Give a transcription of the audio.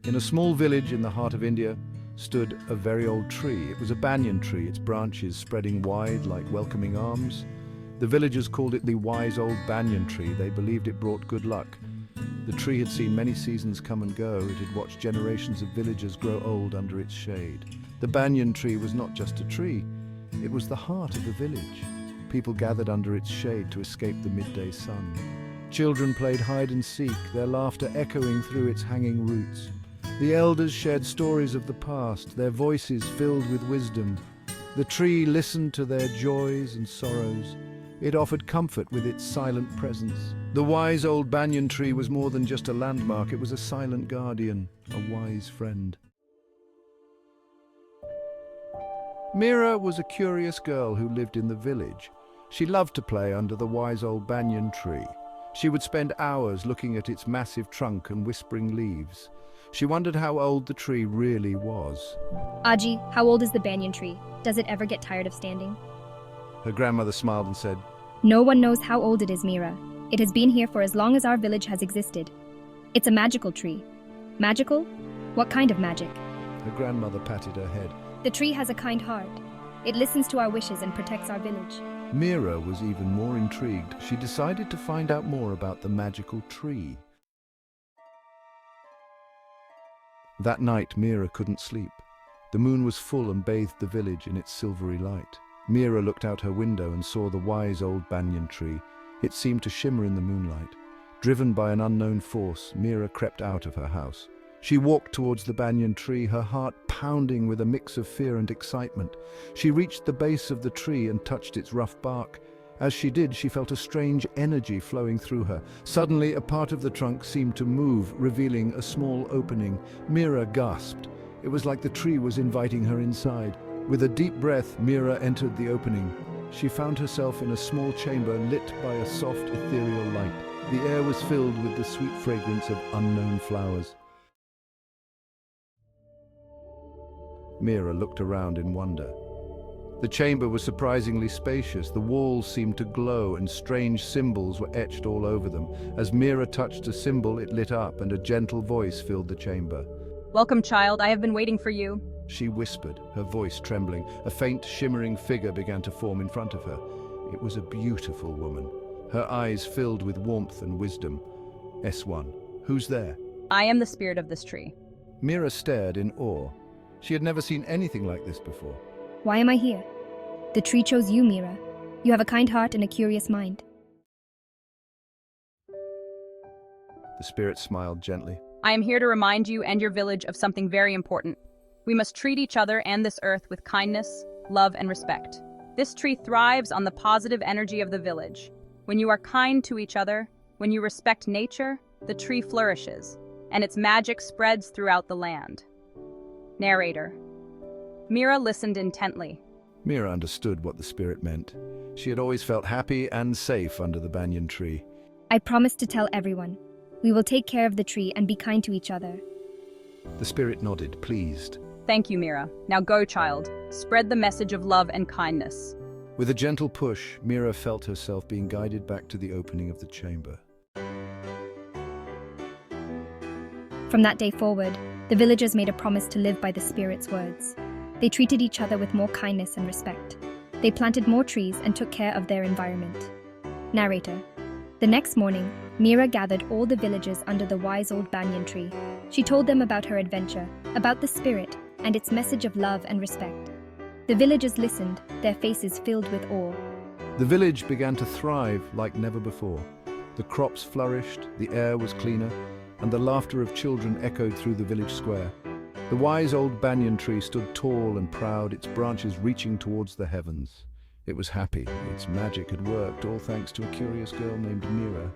In a small village in the heart of India stood a very old tree. It was a banyan tree, its branches spreading wide like welcoming arms. The villagers called it the wise old banyan tree. They believed it brought good luck. The tree had seen many seasons come and go. It had watched generations of villagers grow old under its shade. The banyan tree was not just a tree, it was the heart of the village. People gathered under its shade to escape the midday sun. Children played hide and seek, their laughter echoing through its hanging roots. The elders shared stories of the past, their voices filled with wisdom. The tree listened to their joys and sorrows. It offered comfort with its silent presence. The wise old banyan tree was more than just a landmark, it was a silent guardian, a wise friend. Meera was a curious girl who lived in the village. She loved to play under the wise old banyan tree. She would spend hours looking at its massive trunk and whispering leaves. She wondered how old the tree really was. Aji, how old is the banyan tree? Does it ever get tired of standing? Her grandmother smiled and said, No one knows how old it is, Meera. It has been here for as long as our village has existed. It's a magical tree. Magical? What kind of magic? Her grandmother patted her head. The tree has a kind heart. It listens to our wishes and protects our village. Meera was even more intrigued. She decided to find out more about the magical tree. That night, Meera couldn't sleep. The moon was full and bathed the village in its silvery light. Meera looked out her window and saw the wise old banyan tree. It seemed to shimmer in the moonlight. Driven by an unknown force, Meera crept out of her house. She walked towards the banyan tree, her heart pounding with a mix of fear and excitement. She reached the base of the tree and touched its rough bark. As she did, she felt a strange energy flowing through her. Suddenly, a part of the trunk seemed to move, revealing a small opening. Meera gasped. It was like the tree was inviting her inside. With a deep breath, Meera entered the opening. She found herself in a small chamber lit by a soft, ethereal light. The air was filled with the sweet fragrance of unknown flowers. Meera looked around in wonder. The chamber was surprisingly spacious. The walls seemed to glow and strange symbols were etched all over them. As Meera touched a symbol, it lit up and a gentle voice filled the chamber. Welcome, child. I have been waiting for you. She whispered, her voice trembling. A faint, shimmering figure began to form in front of her. It was a beautiful woman. Her eyes filled with warmth and wisdom. S1. Who's there? I am the spirit of this tree. Meera stared in awe. She had never seen anything like this before. Why am I here? The tree chose you, Meera. You have a kind heart and a curious mind. The spirit smiled gently. I am here to remind you and your village of something very important. We must treat each other and this earth with kindness, love, and respect. This tree thrives on the positive energy of the village. When you are kind to each other, when you respect nature, the tree flourishes, and its magic spreads throughout the land. Narrator. Meera listened intently. Meera understood what the spirit meant. She had always felt happy and safe under the banyan tree. I promise to tell everyone. We will take care of the tree and be kind to each other. The spirit nodded, pleased. Thank you, Meera. Now go, child. Spread the message of love and kindness. With a gentle push, Meera felt herself being guided back to the opening of the chamber. From that day forward, the villagers made a promise to live by the spirit's words. They treated each other with more kindness and respect. They planted more trees and took care of their environment. Narrator. The next morning, Meera gathered all the villagers under the wise old banyan tree. She told them about her adventure, about the spirit, and its message of love and respect. The villagers listened, their faces filled with awe. The village began to thrive like never before. The crops flourished, the air was cleaner, and the laughter of children echoed through the village square. The wise old banyan tree stood tall and proud, its branches reaching towards the heavens. It was happy. Its magic had worked, all thanks to a curious girl named Meera.